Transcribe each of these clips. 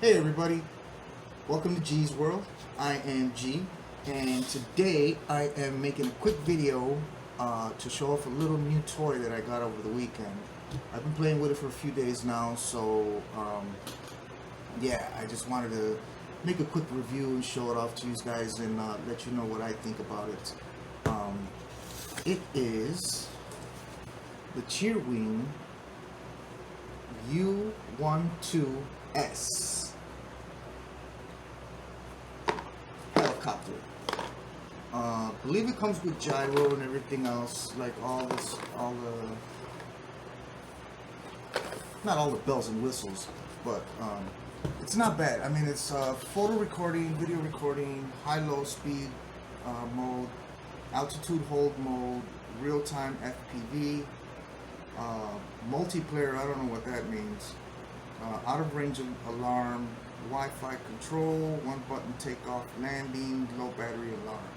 Hey everybody, welcome to G's World. I am G, and today I am making a quick video to show off a little new toy that I got over the weekend. I've been playing with it for a few days now, so yeah, I just wanted to make a quick review and show it off to you guys and let you know what I think about it. It is the UWING U12S helicopter. Believe it comes with gyro and everything else, like not all the bells and whistles, but it's not bad. I mean, it's photo recording, video recording, high-low speed mode, altitude hold mode, real-time FPV, multiplayer, I don't know what that means, out of range alarm, Wi-Fi control, one button takeoff, landing, low battery alarm.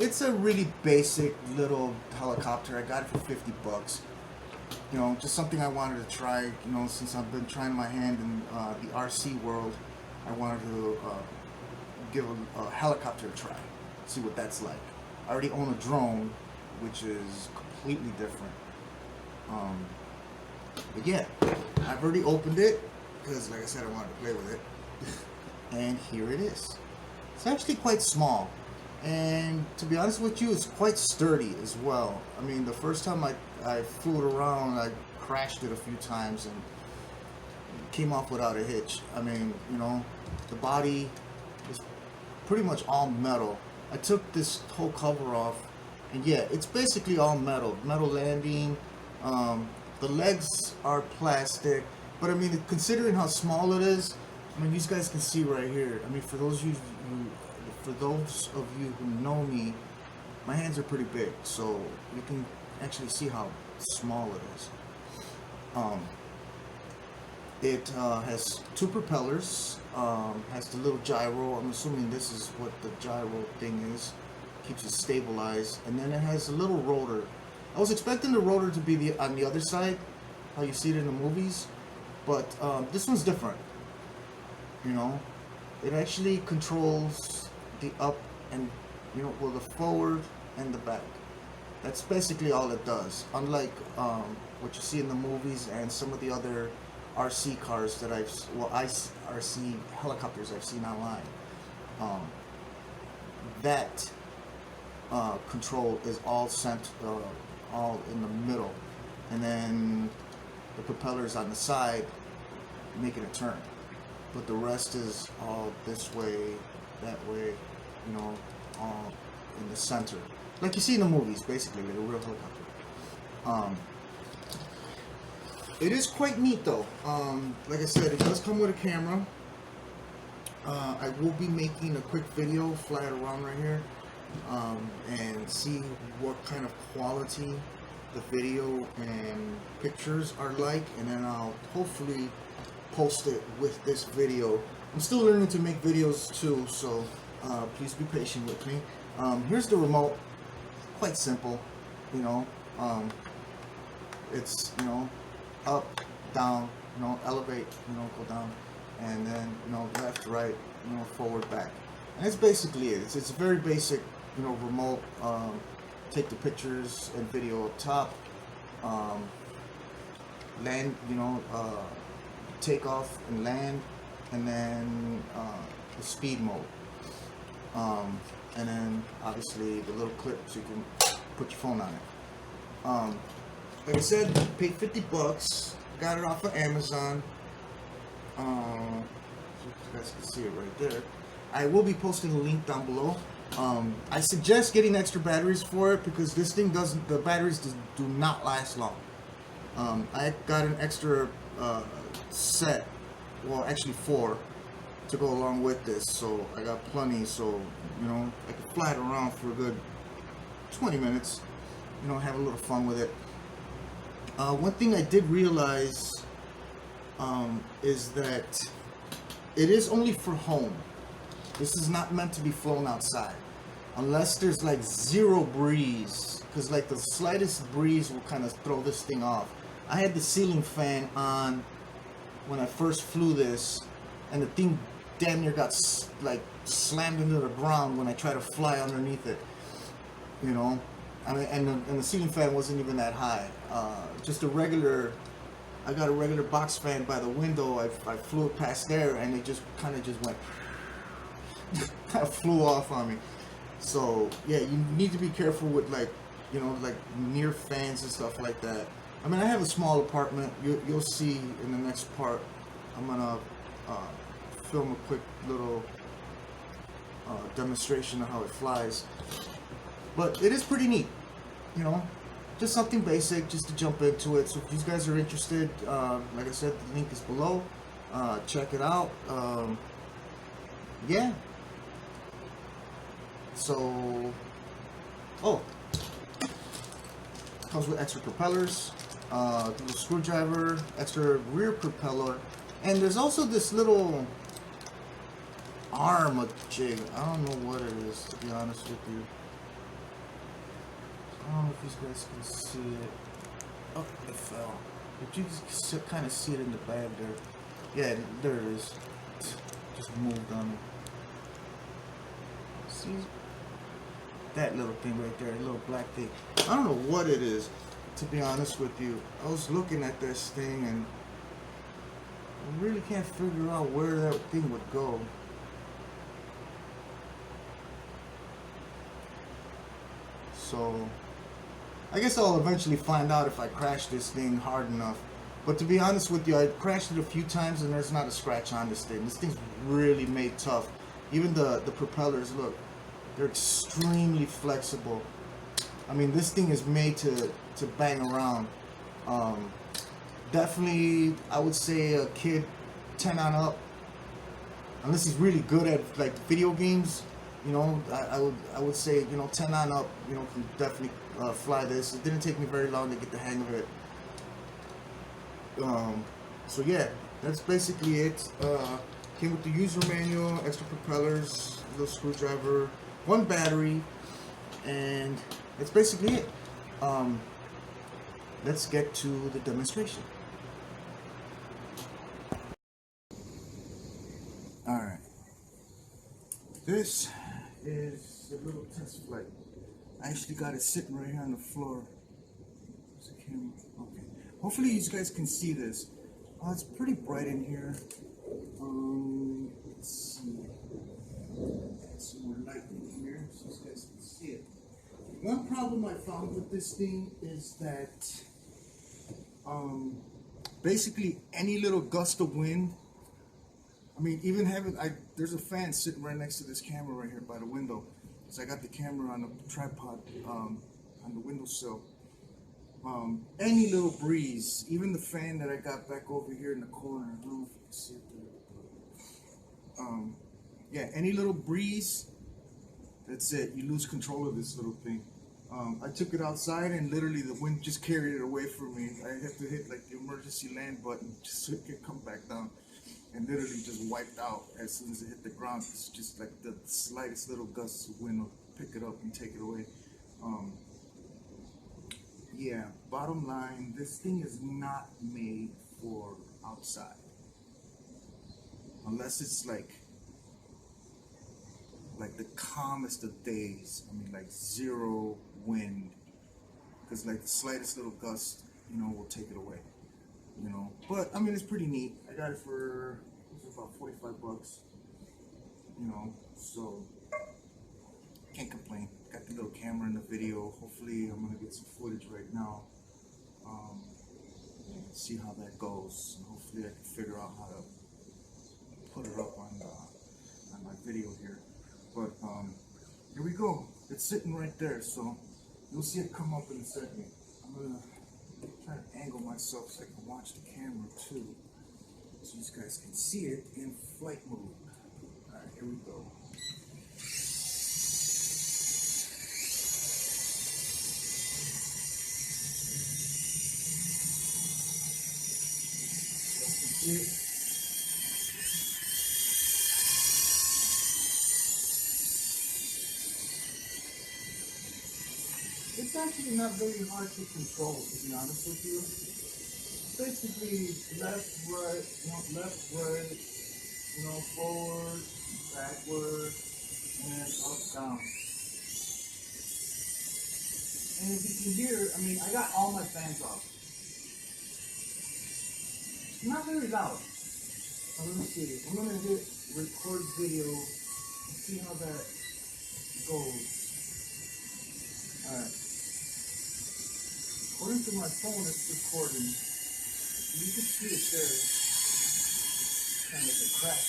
It's a really basic little helicopter. I got it for 50 bucks. You know, just something I wanted to try. You know, since I've been trying my hand in the RC world, I wanted to give a helicopter a try, see what that's like. I already own a drone, which is completely different. But yeah, I've already opened it because, like I said, I wanted to play with it. And here it is. It's actually quite small, and to be honest with you, it's quite sturdy as well. I mean, the first time I flew it around, I crashed it a few times and came off without a hitch. I mean, you know, the body is pretty much all metal. I took this whole cover off, and yeah, it's basically all metal landing. The legs are plastic, but I mean, considering how small it is, I mean, you guys can see right here. I mean, for those of you who know me, my hands are pretty big, so you can actually see how small it is. It has two propellers, has the little gyro. I'm assuming this is what the gyro thing is. Keeps it stabilized, and then it has a little rotor. I was expecting the rotor to be on the other side, how you see it in the movies, but this one's different. You know, it actually controls the up and, you know, well, the forward and the back. That's basically all it does. Unlike what you see in the movies and some of the other RC cars that RC helicopters I've seen online. That control is all all in the middle, and then the propellers on the side making a turn, but the rest is all this way, that way, you know, all in the center, like you see in the movies, basically like a real helicopter. It is quite neat though. Like I said, it does come with a camera. I will be making a quick video, fly it around right here, and see what kind of quality the video and pictures are like, and then I'll hopefully post it with this video. I'm still learning to make videos too, so please be patient with me. Here's the remote. Quite simple, you know. It's, you know, up, down, you know, elevate, you know, go down, and then, you know, left, right, you know, forward, back. And that's basically it. It's a very basic, you know, remote. Take the pictures and video up top, land, you know, take off and land, and then the speed mode, and then obviously the little clip so you can put your phone on it. Like I said, paid 50 bucks, got it off of Amazon. You guys can see it right there. I will be posting a link down below. I suggest getting extra batteries for it because this thing the batteries do not last long. I got an extra set, well actually 4, to go along with this, so I got plenty, so, you know, I can fly it around for a good 20 minutes, you know, have a little fun with it. One thing I did realize is that it is only for home. This is not meant to be flown outside unless there's like zero breeze, because like the slightest breeze will kind of throw this thing off. I had the ceiling fan on when I first flew this, and the thing damn near got like slammed into the ground when I tried to fly underneath it. You know, I mean, and the ceiling fan wasn't even that high. Just a regular. I got a regular box fan by the window. I flew it past there, and it just kind of just went, kind of flew off on me. So yeah, you need to be careful with like, you know, like near fans and stuff like that. I mean, I have a small apartment. You'll see in the next part. I'm gonna film a quick little demonstration of how it flies. But it is pretty neat, you know. Just something basic, just to jump into it. So if you guys are interested, like I said, the link is below. Check it out. Yeah. So, comes with extra propellers, little screwdriver, extra rear propeller, and there's also this little arm jig. I don't know what it is, to be honest with you. I don't know if you guys can see it. Oh, it fell. But you can kind of see it in the bag there. Yeah, there it is. Just moved on me. See? That little thing right there, a little black thing. I don't know what it is, to be honest with you. I was looking at this thing and I really can't figure out where that thing would go. So I guess I'll eventually find out if I crash this thing hard enough. But to be honest with you, I crashed it a few times and there's not a scratch on this thing. This thing's really made tough. Even the propellers, look, they're extremely flexible. I mean, this thing is made to bang around. Definitely, I would say a kid 10 on up, unless he's really good at like video games. You know, I would say, you know, 10 on up, you know, can definitely fly this. It didn't take me very long to get the hang of it. So yeah, that's basically it. Came with the user manual, extra propellers, little screwdriver, one battery, and that's basically it. Let's get to the demonstration. All right. This is a little test flight. I actually got it sitting right here on the floor. There's a camera. Okay. Hopefully you guys can see this. It's pretty bright in here. Let's see. Some more light in here so you guys can see it. One problem I found with this thing is that basically any little gust of wind, I mean, even having, there's a fan sitting right next to this camera right here by the window. So I got the camera on a tripod on the windowsill. Any little breeze, even the fan that I got back over here in the corner, I don't know if you can see it there. Yeah, any little breeze, that's it. You lose control of this little thing. I took it outside and literally the wind just carried it away from me. I had to hit like the emergency land button just so it could come back down. And literally just wiped out as soon as it hit the ground. It's just like the slightest little gusts of wind will pick it up and take it away. Yeah, bottom line, this thing is not made for outside. Unless it's like the calmest of days. I mean, like zero wind. Because like the slightest little gust, you know, will take it away. You know, but I mean, it's pretty neat. I got it for about 45 bucks. You know, so can't complain. Got the little camera in the video. Hopefully, I'm gonna get some footage right now. See how that goes. And hopefully, I can figure out how to put it up on my video here. But here we go. It's sitting right there, so you'll see it come up in a second. I'm gonna try to angle myself so I can watch the camera too, so you guys can see it in flight mode. Alright, here we go. It's actually not very hard to control, to be honest with you. basically left, right, left, right, forward, backward, and up, down. And as you can hear, I mean, I got all my fans off. Not very loud. Now, let me see. I'm gonna hit record video and see how that goes. Alright. According to my phone, it's recording. You can see it there. Kind of a crack.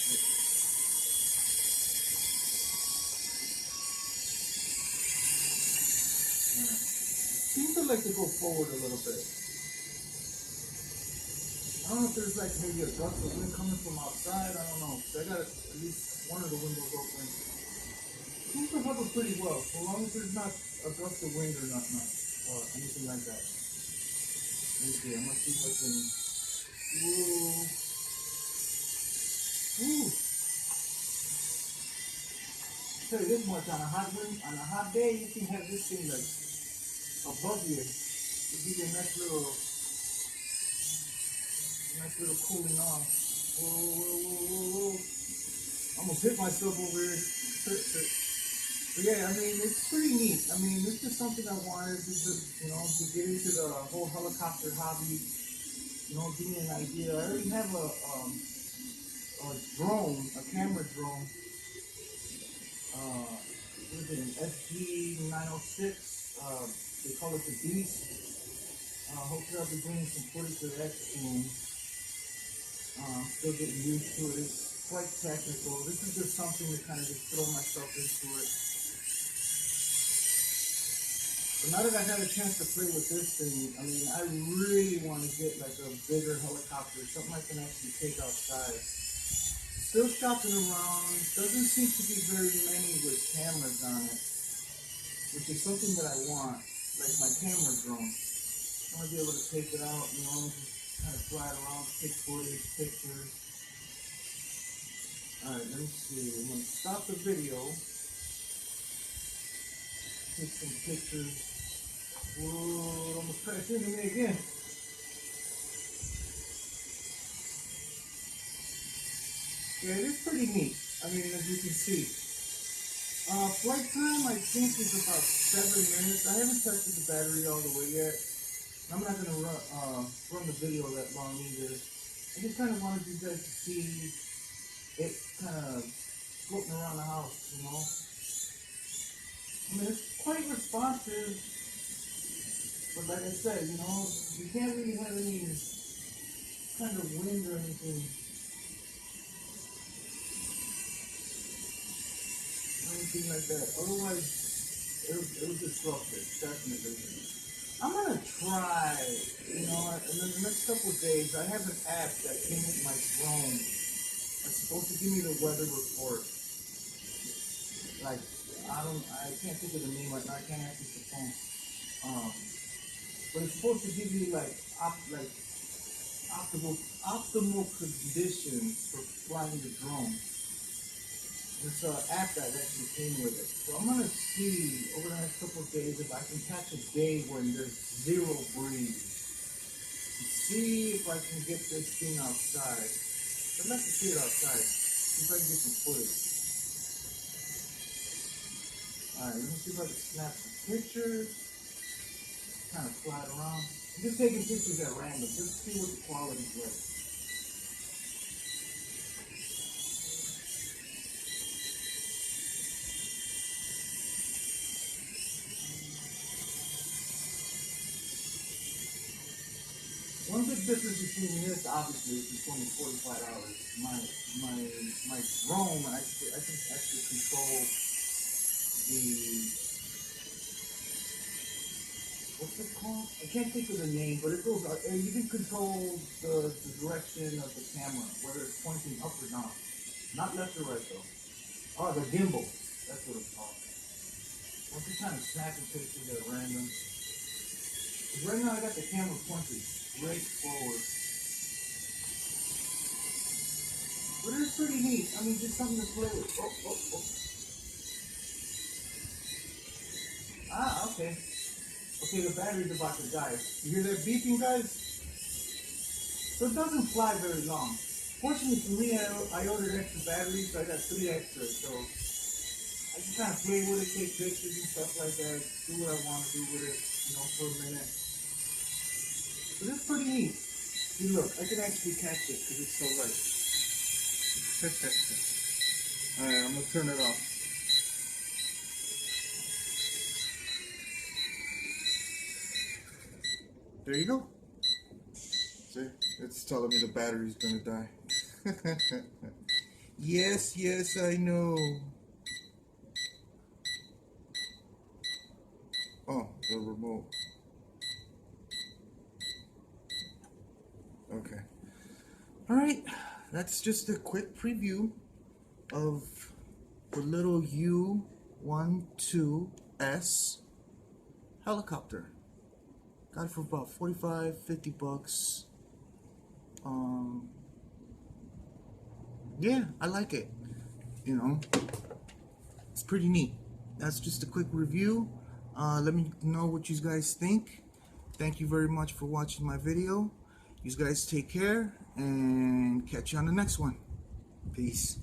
Seems to like to go forward a little bit. I don't know if there's like maybe a gust of wind coming from outside. I don't know. I got at least one of the windows open. Seems to hover pretty well, so long as there's not a gust of wind or not, or anything like that. Let me see. I'm gonna see if I can. Whoa. Ooh. I'll tell you this much: on a hot day, you can have this thing like above you to give you a nice little cooling off. Whoa, whoa, whoa, whoa, whoa. Almost hit myself over here. But yeah, I mean, it's pretty neat. I mean, this is something I wanted to get into the whole helicopter hobby. Give me an idea. I already have a drone, a camera drone. What is it, an SG-906? They call it the Beast. Hopefully I'll be bringing some footage of that soon. I'm still getting used to it. It's quite technical. This is just something to kind of just throw myself into it. But now that I've had a chance to play with this thing, I mean, I really want to get like a bigger helicopter, something I can actually take outside. Still shopping around. Doesn't seem to be very many with cameras on it, which is something that I want. Like my camera drone. I want to be able to take it out, just kind of fly it around, take footage, pictures. Alright, let me see. I'm going to stop the video. Take some pictures. Whoa, almost crashed into me again. Yeah, it is pretty neat. I mean, as you can see. Flight time, I think, is about 7 minutes. I haven't tested the battery all the way yet. I'm not going to run the video that long either. I just kind of wanted you guys to see it kind of floating around the house, I mean, it's quite responsive. But like I said, you can't really have any kind of wind or anything. Anything like that. Otherwise, it'll disrupt it, definitely. I'm gonna try, and in the next couple of days, I have an app that came with my drone. It's supposed to give me the weather report. Like, I can't think of the name right now. I can't access the phone. But it's supposed to give you optimal conditions for flying the drone. It's an app that actually came with it. So I'm going to see over the next couple of days if I can catch a day when there's zero breeze. And see if I can get this thing outside. I'd like to see it outside. See if I can get some footage. Alright, let me see if I can snap some pictures. Kind of fly it around. I'm just taking pictures at random, just to see what the quality's like. One big difference between this, obviously, is between 45 hours. My drone, I can actually control the, what's it called? I can't think of the name, but it goes, you can control the direction of the camera, whether it's pointing up or down. Not left or right, though. Oh, the gimbal. That's what it's called. I'm just kind of snapping pictures at random. Right now, I got the camera pointed straight forward. But it's pretty neat. I mean, just something to play with. Oh. Ah, okay. Okay, the battery's about to die. You hear that beeping, guys? So it doesn't fly very long. Fortunately for me, I ordered extra batteries, so I got 3 extra. So I can kind of play with it, take pictures and stuff like that, do what I want to do with it, you know, for a minute. But it's pretty neat. See, look, I can actually catch it because it's so light. Alright, I'm going to turn it off. There you go. See, it's telling me the battery's going to die. Yes, yes, I know. Oh, the remote. Okay. Alright, that's just a quick preview of the little U12S helicopter. Got it for about 45, 50 bucks. Yeah, I like it. You know, it's pretty neat. That's just a quick review. Let me know what you guys think. Thank you very much for watching my video. You guys take care and catch you on the next one. Peace.